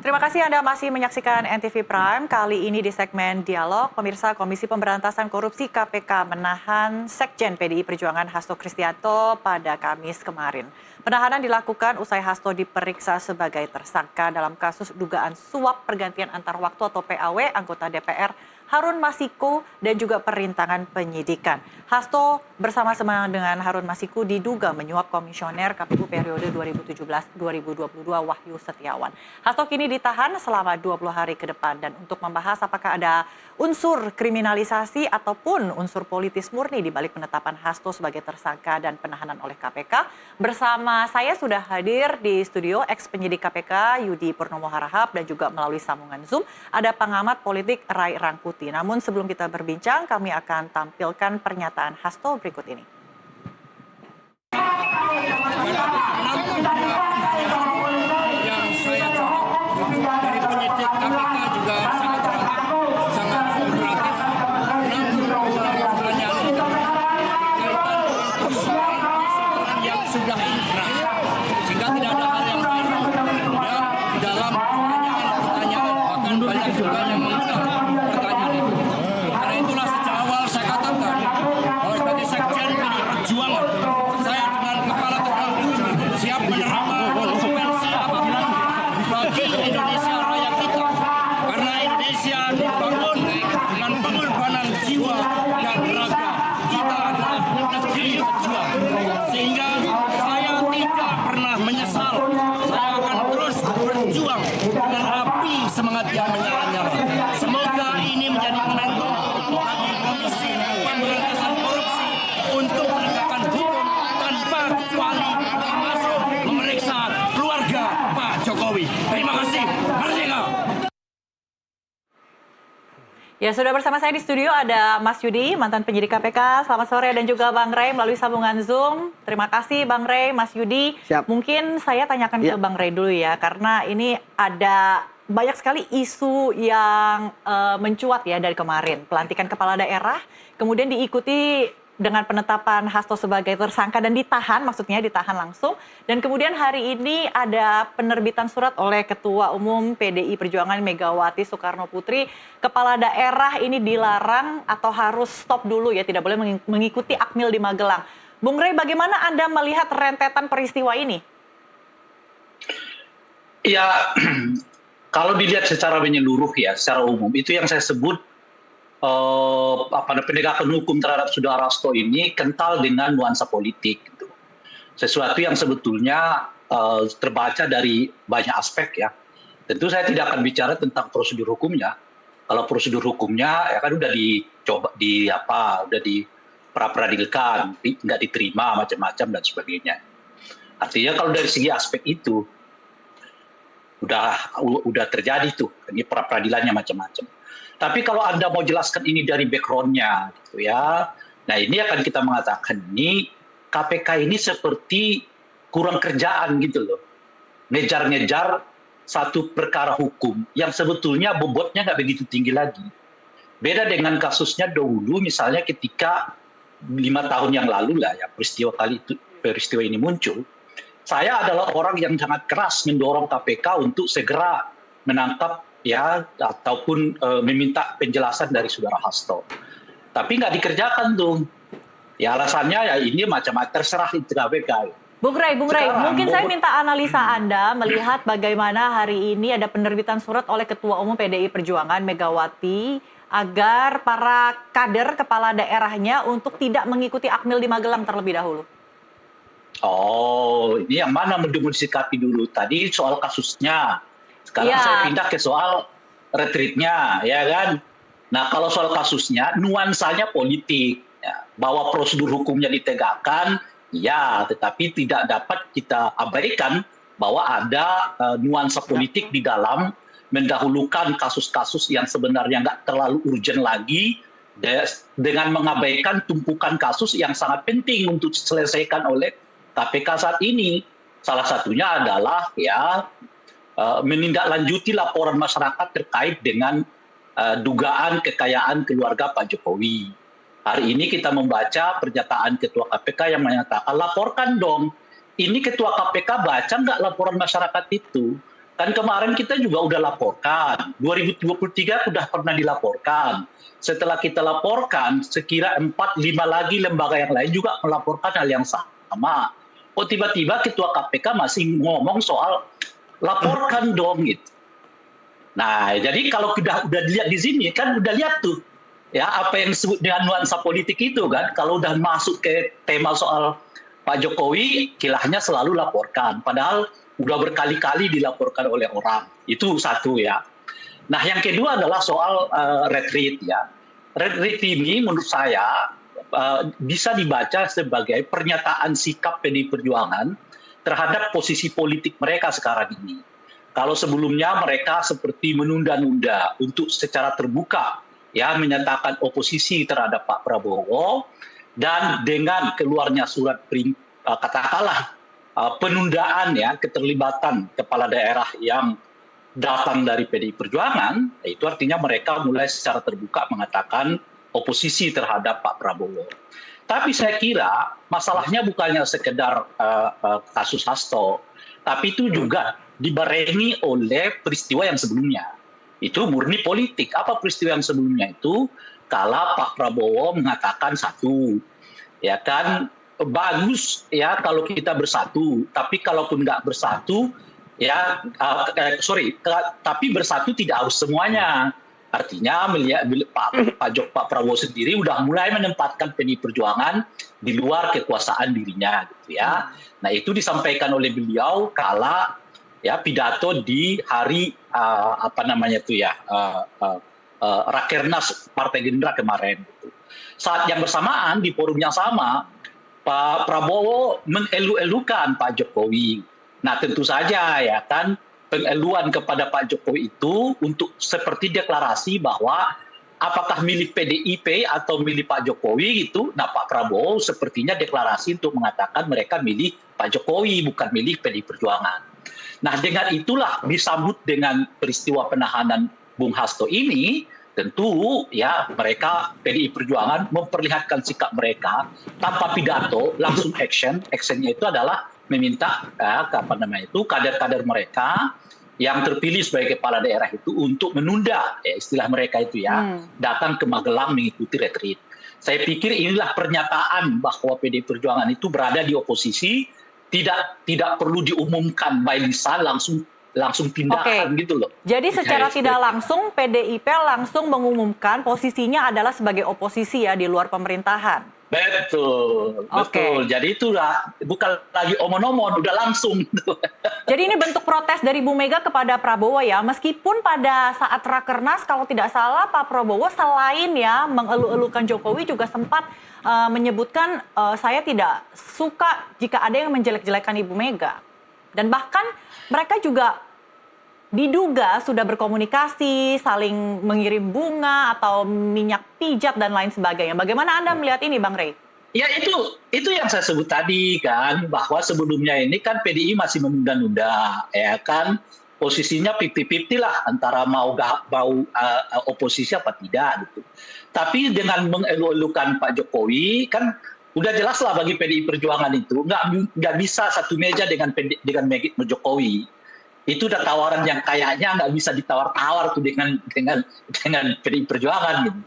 Terima kasih Anda masih menyaksikan NTV Prime. Kali ini di segmen Dialog, pemirsa Komisi Pemberantasan Korupsi KPK menahan Sekjen PDI Perjuangan Hasto Kristianto pada Kamis kemarin. Penahanan dilakukan usai Hasto diperiksa sebagai tersangka dalam kasus dugaan suap pergantian antar waktu atau PAW anggota DPR Harun Masiku dan juga perintangan penyidikan. Hasto bersama-sama dengan Harun Masiku diduga menyuap komisioner KPU periode 2017-2022 Wahyu Setiawan. Hasto kini ditahan selama 20 hari ke depan dan untuk membahas apakah ada unsur kriminalisasi ataupun unsur politis murni di balik penetapan Hasto sebagai tersangka dan penahanan oleh KPK. Bersama saya sudah hadir di studio ex-penyidik KPK Yudi Purnomo Harahap dan juga melalui sambungan Zoom ada pengamat politik Ray Rangkuti. Namun sebelum kita berbincang, kami akan tampilkan pernyataan Hasto berikut ini. Yang saya catat dari penyidik KPK juga sangat kooperatif. Pertanyaan itu persoalan yang sudah inkrah, sehingga tidak ada hal yang baru. Dan di dalam pertanyaan bahkan banyak juga yang mengundang pertanyaan itu. Karena itulah sejak awal saya katakan bahwa sebagai Sekjen PDI Perjuangan, saya dengan kepala tegak siap menerima konsekuensi apapun bagi Indonesia Raya kita. Karena Indonesia dibangun dengan pengorbanan jiwa dan raga. Kita adalah negeri pejuang. Sehingga saya tidak pernah menyesal. Saya akan terus berjuang dengan api semangat yang menyala-nyala. Semoga ini menjadi momentum bagi Komisi Pemberantasan Korupsi untuk menegakkan hukum tanpa kecuali termasuk memeriksa keluarga Pak Jokowi. Terima kasih. Merdeka! Ya, sudah bersama saya di studio ada Mas Yudi, mantan penyidik KPK. Selamat sore, dan juga Bang Ray melalui sambungan Zoom. Terima kasih Bang Ray, Mas Yudi. Siap. Mungkin saya tanyakan ke Bang Ray dulu ya, karena ini ada banyak sekali isu yang mencuat ya dari kemarin. Pelantikan kepala daerah, kemudian diikuti dengan penetapan Hasto sebagai tersangka dan ditahan, maksudnya ditahan langsung. Dan kemudian hari ini ada penerbitan surat oleh Ketua Umum PDI Perjuangan Megawati Soekarno Putri. Kepala daerah ini dilarang atau harus stop dulu ya, tidak boleh mengikuti Akmil di Magelang. Bung Ray, bagaimana Anda melihat rentetan peristiwa ini? Ya, kalau dilihat secara menyeluruh ya, secara umum, itu yang saya sebut penegakan hukum terhadap saudara Hasto ini kental dengan nuansa politik. Gitu. Sesuatu yang sebetulnya terbaca dari banyak aspek ya. Tentu saya tidak akan bicara tentang prosedur hukumnya. Kalau prosedur hukumnya ya kan udah dicoba udah diperadilan, nggak diterima macam-macam dan sebagainya. Artinya kalau dari segi aspek itu udah terjadi tuh, ini peradilannya macam-macam. Tapi kalau Anda mau jelaskan ini dari background-nya, gitu ya. Nah ini akan kita mengatakan ini KPK ini seperti kurang kerjaan gitu loh. Ngejar-ngejar satu perkara hukum yang sebetulnya bobotnya nggak begitu tinggi lagi. Beda dengan kasusnya dahulu, misalnya ketika 5 tahun yang lalu lah ya peristiwa ini muncul. Saya adalah orang yang sangat keras mendorong KPK untuk segera menangkap ya ataupun meminta penjelasan dari saudara Hasto. Tapi nggak dikerjakan tuh. Ya alasannya ya ini macam-macam, terserah itu KPK. Bung Ray, mungkin saya minta analisa Anda melihat bagaimana hari ini ada penerbitan surat oleh Ketua Umum PDI Perjuangan Megawati agar para kader kepala daerahnya untuk tidak mengikuti Akmil di Magelang terlebih dahulu. Oh, ini yang mana mendisikapi dulu? Tadi soal kasusnya. Sekarang saya pindah ke soal retreatnya, ya kan? Nah, kalau soal kasusnya, nuansanya politik. Ya, bahwa prosedur hukumnya ditegakkan, ya, tetapi tidak dapat kita abaikan bahwa ada nuansa politik di dalam mendahulukan kasus-kasus yang sebenarnya nggak terlalu urgent lagi, dengan mengabaikan tumpukan kasus yang sangat penting untuk diselesaikan oleh KPK saat ini. Salah satunya adalah ya menindaklanjuti laporan masyarakat terkait dengan dugaan kekayaan keluarga Pak Jokowi. Hari ini kita membaca pernyataan Ketua KPK yang menyatakan, laporkan dong. Ini Ketua KPK baca nggak laporan masyarakat itu? Kan kemarin kita juga udah laporkan, 2023 sudah pernah dilaporkan. Setelah kita laporkan, sekira 4-5 lagi lembaga yang lain juga melaporkan hal yang sama. Oh tiba-tiba Ketua KPK masih ngomong soal laporkan dong gitu. Nah, jadi kalau udah dilihat di sini kan udah lihat tuh ya apa yang disebut dengan nuansa politik itu kan. Kalau udah masuk ke tema soal Pak Jokowi, kilahnya selalu laporkan. Padahal udah berkali-kali dilaporkan oleh orang. Itu satu ya. Nah, yang kedua adalah soal retreat ya. Retreat ini menurut saya bisa dibaca sebagai pernyataan sikap PDI Perjuangan terhadap posisi politik mereka sekarang ini. Kalau sebelumnya mereka seperti menunda-nunda untuk secara terbuka ya menyatakan oposisi terhadap Pak Prabowo, dan dengan keluarnya surat katakanlah penundaan ya keterlibatan kepala daerah yang datang dari PDI Perjuangan, itu artinya mereka mulai secara terbuka mengatakan oposisi terhadap Pak Prabowo. Tapi saya kira masalahnya bukannya sekedar kasus Hasto, tapi itu juga dibarengi oleh peristiwa yang sebelumnya. Itu murni politik. Apa peristiwa yang sebelumnya itu? Kala Pak Prabowo mengatakan satu, ya kan, bagus ya kalau kita bersatu, tapi kalaupun nggak bersatu, ya tapi bersatu tidak harus semuanya. Artinya melihat Pak Prabowo sendiri udah mulai menempatkan PDI Perjuangan di luar kekuasaan dirinya, gitu ya. Nah itu disampaikan oleh beliau kala ya pidato di hari Rakernas Partai Gerindra kemarin. Gitu. Saat yang bersamaan di forum yang sama, Pak Prabowo mengelu-elukan Pak Jokowi. Nah tentu saja ya kan pengeluhan kepada Pak Jokowi itu untuk seperti deklarasi bahwa apakah milik PDIP atau milik Pak Jokowi gitu. Nah Pak Prabowo sepertinya deklarasi untuk mengatakan mereka milik Pak Jokowi bukan milik PDI Perjuangan. Nah dengan itulah disambut dengan peristiwa penahanan Bung Hasto ini, tentu ya mereka PDI Perjuangan memperlihatkan sikap mereka tanpa pidato, langsung action. Actionnya itu adalah meminta kader-kader mereka yang terpilih sebagai kepala daerah itu untuk menunda istilah mereka itu ya datang ke Magelang mengikuti retreat. Saya pikir inilah pernyataan bahwa PDI Perjuangan itu berada di oposisi, tidak perlu diumumkan by lisan, langsung tindakan gitu loh. Jadi secara tidak langsung PDIP langsung mengumumkan posisinya adalah sebagai oposisi ya di luar pemerintahan. Betul. Jadi itu bukan lagi omon-omon, udah langsung. Jadi ini bentuk protes dari Bu Mega kepada Prabowo ya, meskipun pada saat Rakernas kalau tidak salah Pak Prabowo selain ya mengelu-elukan Jokowi juga sempat menyebutkan saya tidak suka jika ada yang menjelek-jelekan Ibu Mega. Dan bahkan mereka juga diduga sudah berkomunikasi, saling mengirim bunga atau minyak pijat dan lain sebagainya. Bagaimana Anda melihat ini, Bang Rey? Ya itu yang saya sebut tadi kan, bahwa sebelumnya ini kan PDI masih menunda-nunda, ya kan, posisinya 50-50 lah antara mau oposisi apa tidak gitu. Tapi dengan mengelu-elukan Pak Jokowi kan udah jelas lah bagi PDI Perjuangan itu nggak bisa satu meja dengan Jokowi. Itu udah tawaran yang kayaknya nggak bisa ditawar-tawar tuh dengan PDI Perjuangan gitu.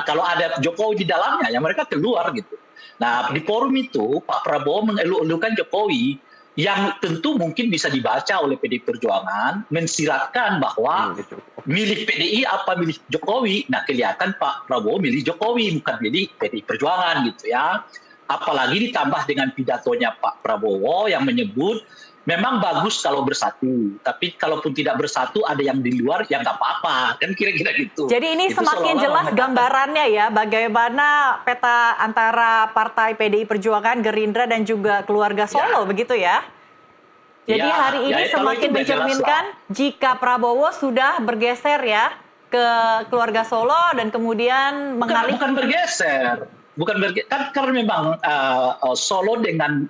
Kalau ada Jokowi di dalamnya, ya mereka keluar gitu. Nah di forum itu Pak Prabowo mengelu-elukan Jokowi yang tentu mungkin bisa dibaca oleh PDI Perjuangan mensiratkan bahwa milik PDI apa milik Jokowi. Nah kelihatan Pak Prabowo milih Jokowi bukan milik PDI Perjuangan gitu ya. Apalagi ditambah dengan pidatonya Pak Prabowo yang menyebut memang bagus kalau bersatu, tapi kalaupun tidak bersatu ada yang di luar ya nggak apa-apa, kan kira-kira gitu. Jadi ini itu semakin jelas gambarannya ya bagaimana peta antara Partai PDI Perjuangan, Gerindra dan juga keluarga Solo begitu ya. Jadi hari ini semakin mencerminkan jika Prabowo sudah bergeser ya ke keluarga Solo dan kemudian mengalih. Bukan bergeser, kan karena memang Solo dengan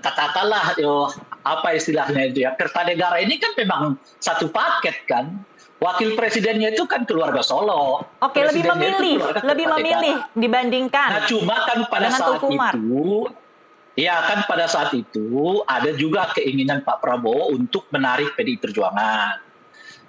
katakanlah apa istilahnya itu ya, Kertanegara ini kan memang satu paket kan. Wakil presidennya itu kan keluarga Solo. Oke, lebih memilih dibandingkan. Nah, cuma kan pada saat itu Ya kan pada saat itu ada juga keinginan Pak Prabowo untuk menarik PDI Perjuangan.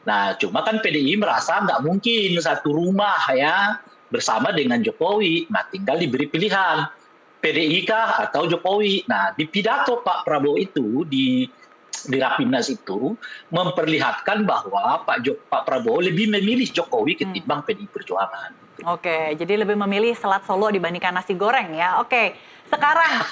Nah, cuma kan PDI merasa nggak mungkin satu rumah ya bersama dengan Jokowi. Nah, tinggal diberi pilihan PDI kah atau Jokowi. Nah, di pidato Pak Prabowo itu di Rapimnas itu memperlihatkan bahwa Pak Prabowo lebih memilih Jokowi ketimbang PDI Perjuangan. Oke, jadi lebih memilih selat Solo dibandingkan nasi goreng ya. Oke, sekarang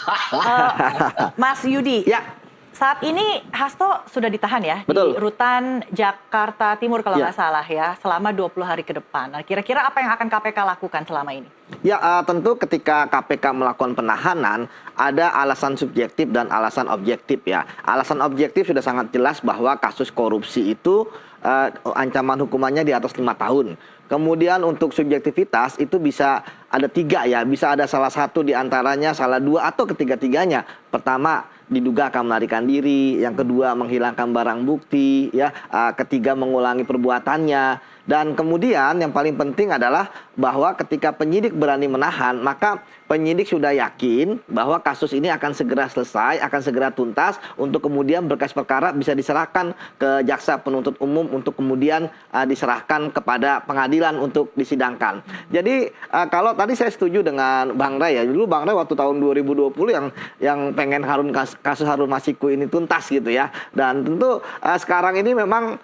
Mas Yudi, Ya, saat ini Hasto sudah ditahan ya betul. di rutan Jakarta Timur kalau Ya. nggak salah ya, selama 20 hari ke depan. Nah, kira-kira apa yang akan KPK lakukan selama ini? Ya, tentu ketika KPK melakukan penahanan, ada alasan subjektif dan alasan objektif ya. Alasan objektif sudah sangat jelas bahwa kasus korupsi itu ancaman hukumannya di atas 5 tahun. Kemudian untuk subjektivitas itu bisa ada 3 ya, bisa ada salah satu di antaranya, salah 2 atau ketiga-tiganya. Pertama, diduga akan melarikan diri, yang kedua menghilangkan barang bukti, ya, ketiga mengulangi perbuatannya. Dan kemudian yang paling penting adalah bahwa ketika penyidik berani menahan, maka penyidik sudah yakin bahwa kasus ini akan segera selesai, akan segera tuntas, untuk kemudian berkas perkara bisa diserahkan ke jaksa penuntut umum untuk kemudian diserahkan kepada pengadilan untuk disidangkan. Jadi kalau tadi saya setuju dengan Bang Ray ya, dulu Bang Ray waktu tahun 2020 yang pengen kasus Harun Masiku ini tuntas gitu ya. Dan tentu sekarang ini memang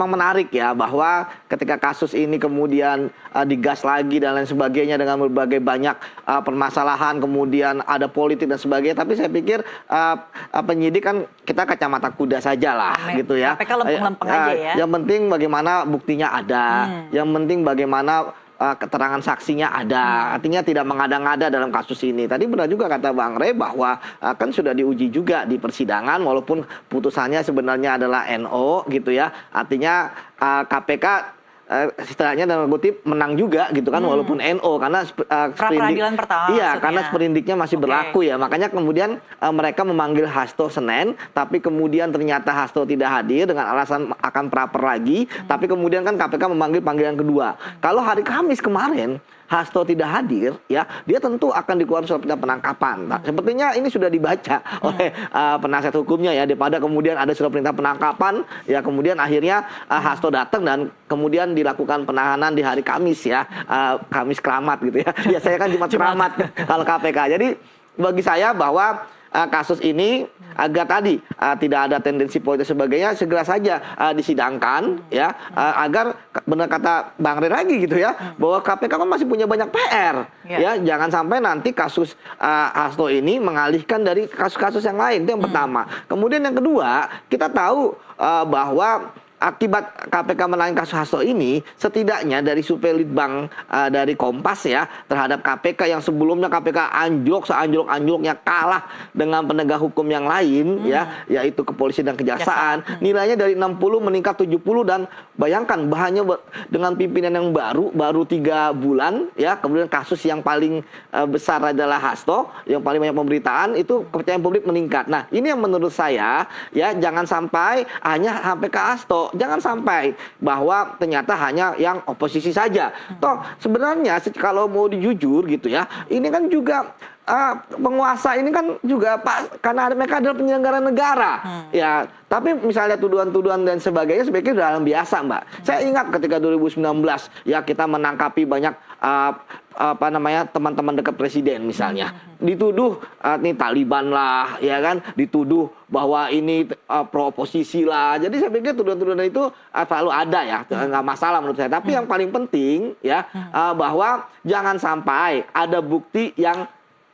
menarik ya, bahwa ketika kasus ini kemudian digas lagi dan lain sebagainya dengan berbagai banyak permasalahan, kemudian ada politik dan sebagainya, tapi saya pikir penyidik kan kita kacamata kuda saja lah gitu ya. KPK lempeng-lempeng aja ya. Yang penting bagaimana buktinya ada, yang penting bagaimana keterangan saksinya ada, artinya tidak mengada-ngada dalam kasus ini. Tadi benar juga kata Bang Ray bahwa kan sudah diuji juga di persidangan, walaupun putusannya sebenarnya adalah NO gitu ya. Artinya KPK istilahnya dalam kutip menang juga gitu kan, walaupun NO, karena pra-peradilan pertama iya, maksudnya. karena sprindiknya masih berlaku ya. Makanya kemudian mereka memanggil Hasto Senin, tapi kemudian ternyata Hasto tidak hadir dengan alasan akan praper lagi, tapi kemudian kan KPK memanggil panggilan kedua. Kalau hari Kamis kemarin Hasto tidak hadir, ya, dia tentu akan dikeluarkan surat perintah penangkapan. Nah, sepertinya ini sudah dibaca oleh penasihat hukumnya ya, daripada kemudian ada surat perintah penangkapan, ya kemudian akhirnya Hasto datang dan kemudian dilakukan penahanan di hari Kamis ya, Kamis keramat gitu ya. Ya saya kan Jumat keramat kalau KPK. Jadi bagi saya bahwa kasus ini agar tadi tidak ada tendensi politik sebagainya, segera saja disidangkan ya, agar benar kata Bang Ray lagi gitu ya, bahwa KPK kan masih punya banyak PR ya, jangan sampai nanti kasus Hasto ini mengalihkan dari kasus-kasus yang lain. Itu yang pertama. Kemudian yang kedua, kita tahu bahwa akibat KPK menangani kasus Hasto ini, setidaknya dari survei Litbang dari Kompas ya terhadap KPK yang sebelumnya KPK anjlok seanjlok-anjloknya, kalah dengan penegak hukum yang lain ya, yaitu kepolisian dan kejaksaan, nilainya dari 60 meningkat 70. Dan bayangkan bahannya dengan pimpinan yang baru 3 bulan ya, kemudian kasus yang paling besar adalah Hasto, yang paling banyak pemberitaan, itu kepercayaan publik meningkat. Nah, ini yang menurut saya ya, jangan sampai hanya KPK Hasto, jangan sampai bahwa ternyata hanya yang oposisi saja. Toh sebenarnya kalau mau dijujur gitu ya, ini kan juga penguasa ini kan juga karena mereka adalah penyelenggara negara ya. Tapi misalnya tuduhan-tuduhan dan sebagainya sebaiknya dalam biasa, Mbak. Saya ingat ketika 2019 ya, kita menangkapi banyak teman-teman dekat presiden misalnya, dituduh nih Taliban lah ya kan, dituduh bahwa ini pro oposisi lah. Jadi saya pikir tuduhan-tuduhan itu selalu ada ya, nggak masalah menurut saya. Tapi yang paling penting ya, bahwa jangan sampai ada bukti yang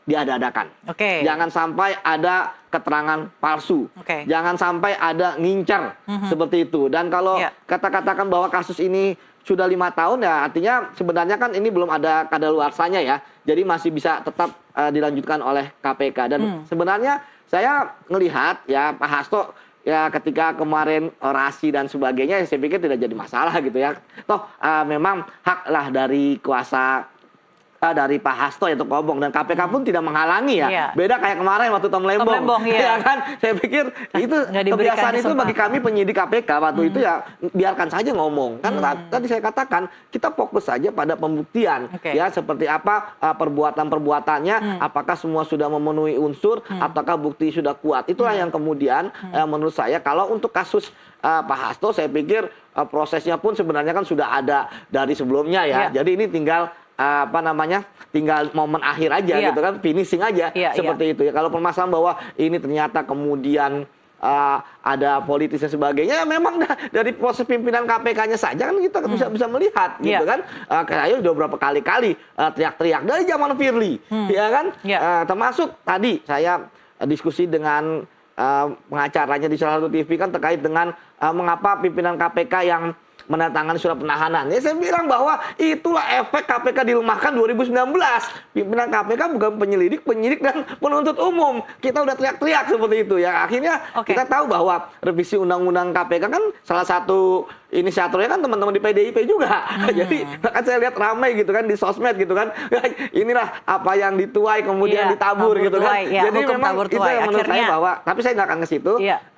diada-adakan. Jangan sampai ada keterangan palsu. Jangan sampai ada ngincar seperti itu. Dan kalau katakan bahwa kasus ini sudah 5 tahun ya, artinya sebenarnya kan ini belum ada kadaluarsanya ya. Jadi masih bisa tetap dilanjutkan oleh KPK. Dan sebenarnya saya melihat ya, Pak Hasto ya ketika kemarin orasi dan sebagainya, saya pikir tidak jadi masalah gitu ya. Toh memang hak lah dari kuasa dari Pak Hasto ya Ketua Umum, dan KPK pun tidak menghalangi ya. Iya. Beda kayak kemarin waktu Tom Lembong, iya. ya kan? Saya pikir itu Nggak diberikan kebiasaan itu bagi kesempatan. kami penyidik KPK waktu itu ya biarkan saja ngomong. Kan tadi saya katakan kita fokus saja pada pembuktian, Oke. ya seperti apa perbuatan-perbuatannya, apakah semua sudah memenuhi unsur, apakah bukti sudah kuat. Itulah yang kemudian menurut saya kalau untuk kasus Pak Hasto saya pikir prosesnya pun sebenarnya kan sudah ada dari sebelumnya ya. Iya. Jadi ini tinggal tinggal momen akhir aja Iya. gitu kan, finishing aja seperti itu ya. Kalau permasalahan bahwa ini ternyata kemudian ada politis dan sebagainya, ya memang dari proses pimpinan KPK-nya saja kan kita bisa melihat gitu kan. Saya udah berapa kali-kali teriak-teriak dari zaman Firly, ya kan. Termasuk tadi saya diskusi dengan pengacaranya di salah satu TV kan terkait dengan mengapa pimpinan KPK yang menandatangani surat penahanan. Ya saya bilang bahwa itulah efek KPK dilemahkan 2019. Pimpinan KPK bukan penyidik dan penuntut umum. Kita udah teriak-teriak seperti itu ya. Akhirnya kita tahu bahwa revisi undang-undang KPK kan salah satu inisiatornya kan teman-teman di PDIP juga. Jadi kan saya lihat ramai gitu kan di sosmed gitu kan. Inilah apa yang dituai kemudian ditabur gitu kan. Ya, jadi memang itu yang menurut saya bahwa, tapi saya nggak akan ke situ.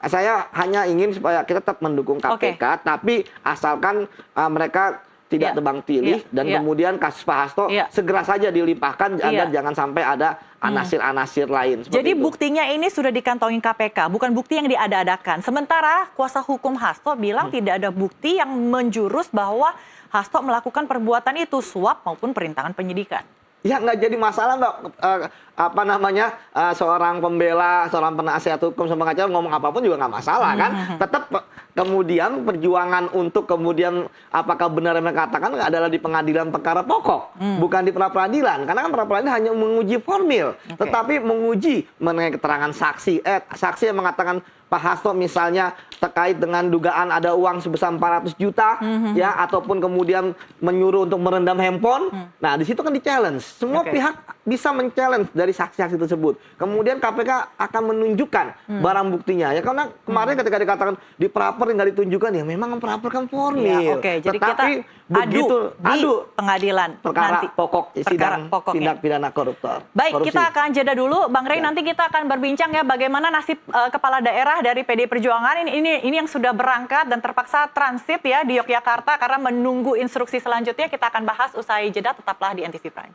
Saya hanya ingin supaya kita tetap mendukung KPK, tapi asalkan mereka tidak tebang pilih dan kemudian kasus Pak Hasto segera saja dilimpahkan agar jangan sampai ada anasir-anasir lain. Jadi buktinya ini sudah dikantongi KPK, bukan bukti yang diada-adakan. Sementara kuasa hukum Hasto bilang tidak ada bukti yang menjurus bahwa Hasto melakukan perbuatan itu, suap maupun perintangan penyidikan. Ya nggak jadi masalah Mbak, seorang pembela, seorang penasihat hukum sama pengacara ngomong apapun juga nggak masalah kan. Tetap kemudian perjuangan untuk kemudian apakah benar yang mereka katakan adalah di pengadilan perkara pokok, bukan di pra-peradilan. Karena kan pra-peradilan hanya menguji formil, tetapi menguji mengenai keterangan saksi. Saksi yang mengatakan Pak Hasto misalnya terkait dengan dugaan ada uang sebesar 400 juta ya, ataupun kemudian menyuruh untuk merendam handphone. Nah, di situ kan di-challenge. Semua pihak bisa men-challenge dari saksi-saksi tersebut. Kemudian KPK akan menunjukkan barang buktinya ya, karena kemarin ketika dikatakan di praper nggak ditunjukkan ya memang praper kan formil. Jadi tetapi kita begitu adu pengadilan perkara nanti. pokok sidang tindak pidana koruptor. Baik, korupsi. kita akan jeda dulu, Bang Rey. Nanti kita akan berbincang ya bagaimana nasib kepala daerah dari PDI Perjuangan ini yang sudah berangkat dan terpaksa transit ya di Yogyakarta karena menunggu instruksi selanjutnya. Kita akan bahas usai jeda, tetaplah di NTV Prime.